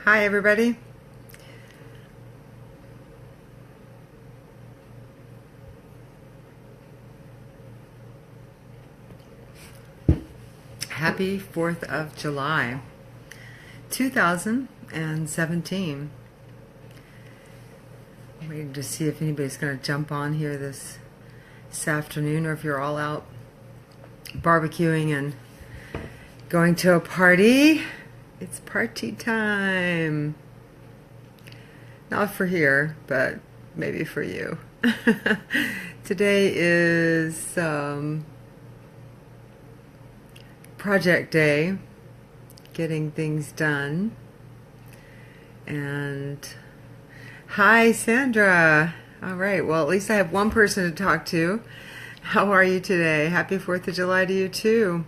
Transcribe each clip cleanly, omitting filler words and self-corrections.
Hi, everybody. Happy 4th of July, 2017. I'm waiting to see if anybody's going to jump on here this afternoon, or if you're all out barbecuing and going to a party. It's party time. Not for here, but maybe for you. Today is project day, getting things done. And hi, Sandra. All right, well, at least I have one person to talk to. How are you today? Happy 4th of July to you too.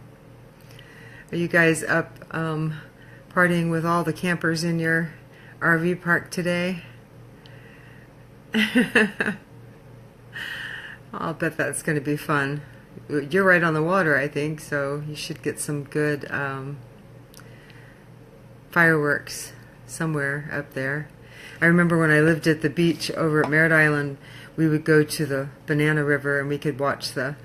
Are you guys up partying with all the campers in your RV park today? I'll bet that's going to be fun. You're right on the water, I think, so you should get some good fireworks somewhere up there. I remember when I lived at the beach over at Merritt Island, we would go to the Banana River and we could watch the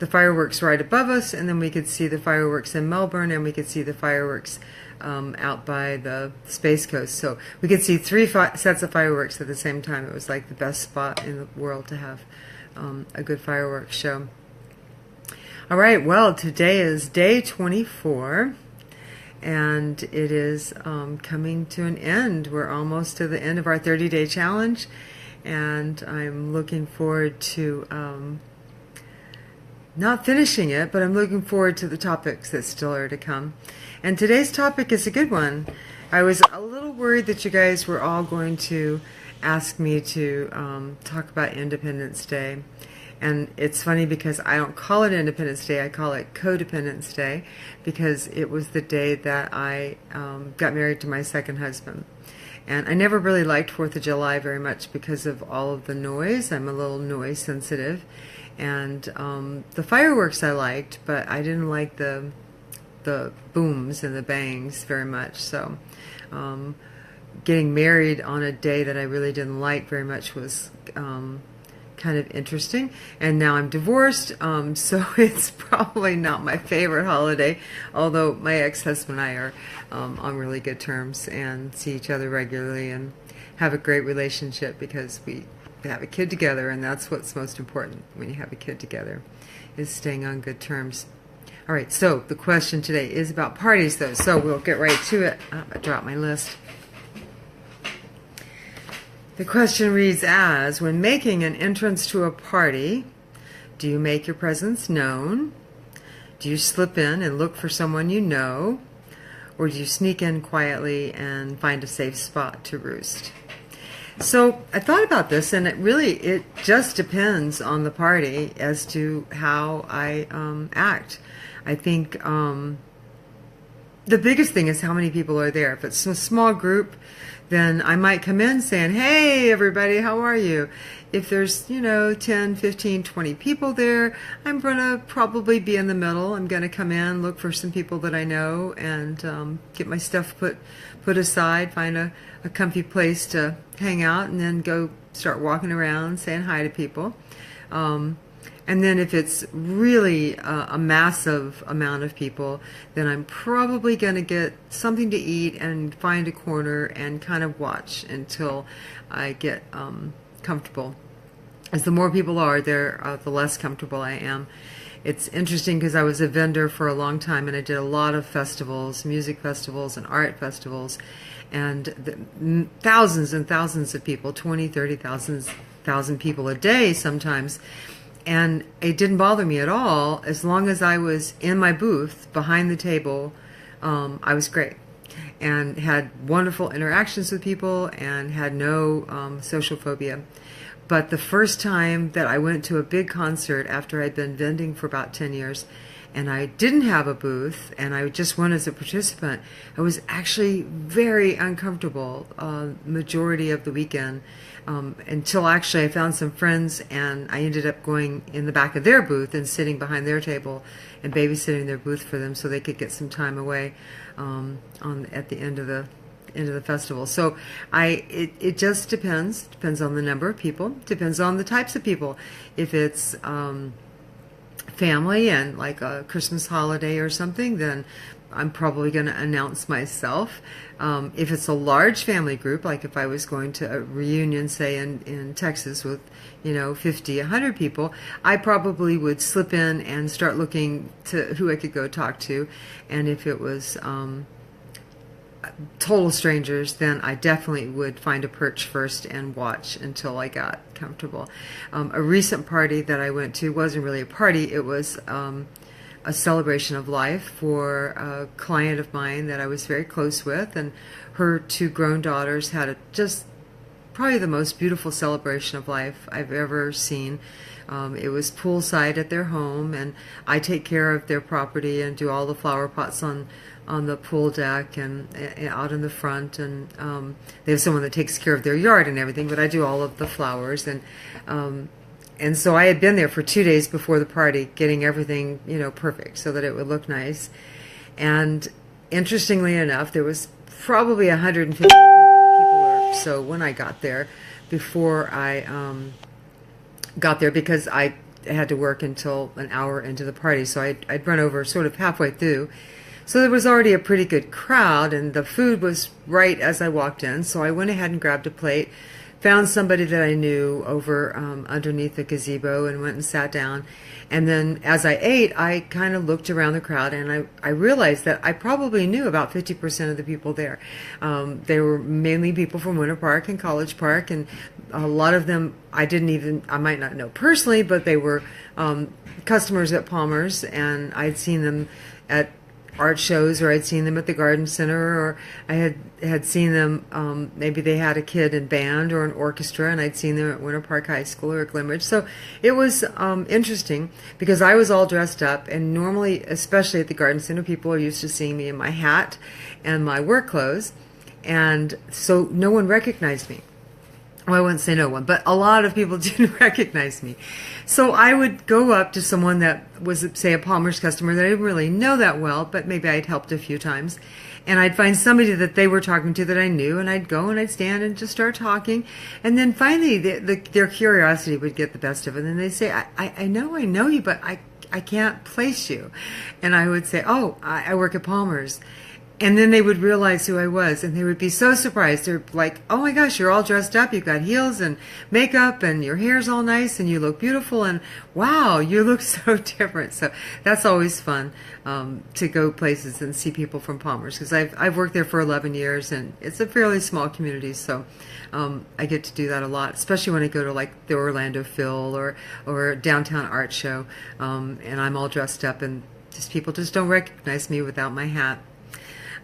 fireworks right above us, and then we could see the fireworks in Melbourne, and we could see the fireworks out by the Space Coast. So we could see three sets of fireworks at the same time. It was like the best spot in the world to have a good fireworks show. All right, well, today is day 24, and it is coming to an end. We're almost to the end of our 30-day challenge, and I'm looking forward to not finishing it, but I'm looking forward to the topics that still are to come. And today's topic is a good one. I was a little worried that you guys were all going to ask me to talk about Independence Day. And it's funny because I don't call it Independence Day, I call it Codependence Day, because it was the day that I got married to my second husband. And I never really liked 4th of July very much because of all of the noise. I'm a little noise sensitive. And the fireworks I liked, but I didn't like the booms and the bangs very much. So getting married on a day that I really didn't like very much was kind of interesting. And now I'm divorced, so it's probably not my favorite holiday, although my ex-husband and I are on really good terms and see each other regularly and have a great relationship because we have a kid together, and that's what's most important when you have a kid together, is staying on good terms. All right, so the question today is about parties, though, so we'll get right to it. I dropped my list. The question reads as, when making an entrance to a party, do you make your presence known? Do you slip in and look for someone you know? Or do you sneak in quietly and find a safe spot to roost? So I thought about this, and it just depends on the party as to how I act. I think the biggest thing is how many people are there. If it's a small group, then I might come in saying, hey, everybody, how are you? If there's, 10, 15, 20 people there, I'm going to probably be in the middle. I'm going to come in, look for some people that I know, and get my stuff put aside, find a comfy place to hang out, and then go start walking around, saying hi to people. And then if it's really a massive amount of people, then I'm probably going to get something to eat and find a corner and kind of watch until I get comfortable. As the more people are there, the less comfortable I am. It's interesting because I was a vendor for a long time, and I did a lot of festivals, music festivals and art festivals, and thousands and thousands of people, 20, 30,000 people a day sometimes. And it didn't bother me at all. As long as I was in my booth behind the table, I was great and had wonderful interactions with people and had no social phobia. But the first time that I went to a big concert after I'd been vending for about 10 years and I didn't have a booth and I just went as a participant, I was actually very uncomfortable majority of the weekend. Until actually I found some friends and I ended up going in the back of their booth and sitting behind their table and babysitting their booth for them so they could get some time away at the end of into the festival. So it just depends on the number of people, depends on the types of people. If it's family and like a Christmas holiday or something, then I'm probably going to announce myself. If it's a large family group, like if I was going to a reunion, say in Texas with 50, 100 people, I probably would slip in and start looking to who I could go talk to. And if it was total strangers, then I definitely would find a perch first and watch until I got comfortable. A recent party that I went to wasn't really a party, it was a celebration of life for a client of mine that I was very close with, and her two grown daughters had just probably the most beautiful celebration of life I've ever seen. It was poolside at their home, and I take care of their property and do all the flower pots on the pool deck and out in the front, and they have someone that takes care of their yard and everything, but I do all of the flowers, and so I had been there for 2 days before the party, getting everything perfect so that it would look nice. And interestingly enough, there was probably 150 people or so when I got there, before I got there, because I had to work until an hour into the party, so I'd run over sort of halfway through. So there was already a pretty good crowd, and the food was right as I walked in, so I went ahead and grabbed a plate, found somebody that I knew over underneath the gazebo, and went and sat down. And then as I ate, I kind of looked around the crowd, and I realized that I probably knew about 50% of the people there. They were mainly people from Winter Park and College Park, and a lot of them I might not know personally, but they were customers at Palmer's, and I'd seen them at art shows, or I'd seen them at the garden center, or I had seen them, maybe they had a kid in band or an orchestra, and I'd seen them at Winter Park High School or at Glenridge. So it was interesting, because I was all dressed up, and normally, especially at the garden center, people are used to seeing me in my hat and my work clothes, and so no one recognized me. Well, I wouldn't say no one, but a lot of people didn't recognize me. So I would go up to someone that was, say, a Palmer's customer that I didn't really know that well, but maybe I'd helped a few times. And I'd find somebody that they were talking to that I knew, and I'd go and I'd stand and just start talking. And then finally, their curiosity would get the best of it. And they'd say, I know you, but I can't place you. And I would say, oh, I work at Palmer's. And then they would realize who I was, and they would be so surprised. They're like, oh my gosh, you're all dressed up, you've got heels and makeup, and your hair's all nice, and you look beautiful, and wow, you look so different. So that's always fun, to go places and see people from Palmer's, because I've worked there for 11 years, and it's a fairly small community, so I get to do that a lot, especially when I go to like the Orlando Phil or Downtown Art Show, and I'm all dressed up, and just people just don't recognize me without my hat.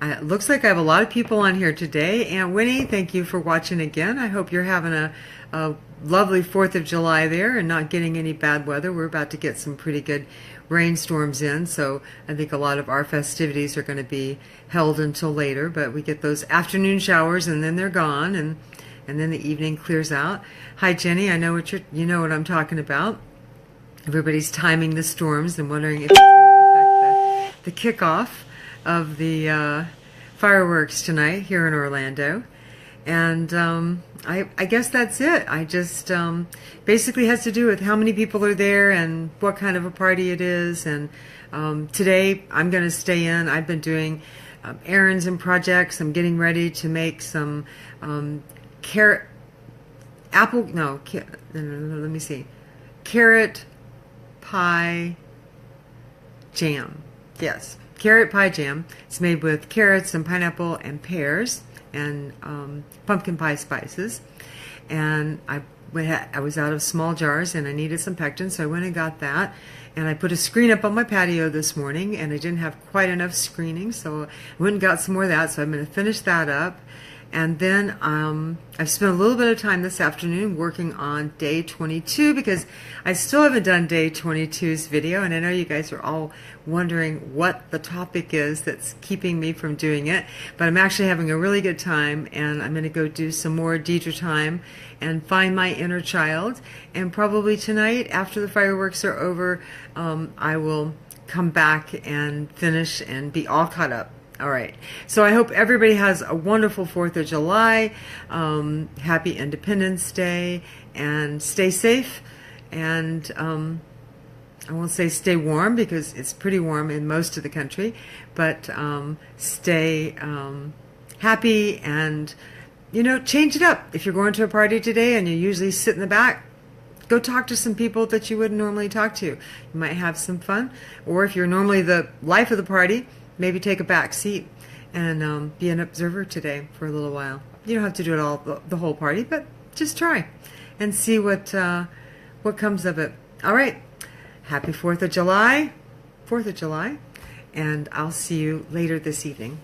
It looks like I have a lot of people on here today. Aunt Winnie, thank you for watching again. I hope you're having a lovely 4th of July there and not getting any bad weather. We're about to get some pretty good rainstorms in, so I think a lot of our festivities are going to be held until later, but we get those afternoon showers and then they're gone, and then the evening clears out. Hi Jenny, I know you know what I'm talking about. Everybody's timing the storms and wondering if it's going to affect the kickoff of the fireworks tonight here in Orlando. And I guess that's it. I just basically has to do with how many people are there and what kind of a party it is. And today I'm going to stay in. I've been doing errands and projects. I'm getting ready to make some carrot pie jam. Yes. Carrot pie jam. It's made with carrots and pineapple and pears and pumpkin pie spices. And I was out of small jars and I needed some pectin, so I went and got that. And I put a screen up on my patio this morning, and I didn't have quite enough screening, so I went and got some more of that. So I'm going to finish that up. And then I've spent a little bit of time this afternoon working on day 22, because I still haven't done day 22's video, and I know you guys are all wondering what the topic is that's keeping me from doing it, but I'm actually having a really good time, and I'm going to go do some more Deidre time and find my inner child. And probably tonight, after the fireworks are over, I will come back and finish and be all caught up All right. So I hope everybody has a wonderful 4th of July. Happy Independence Day, and stay safe. And I won't say stay warm because it's pretty warm in most of the country, but stay happy and, change it up. If you're going to a party today and you usually sit in the back, go talk to some people that you wouldn't normally talk to. You might have some fun. Or if you're normally the life of the party, maybe take a back seat and be an observer today for a little while. You don't have to do it all the whole party, but just try and see what comes of it. All right. Happy 4th of July, and I'll see you later this evening.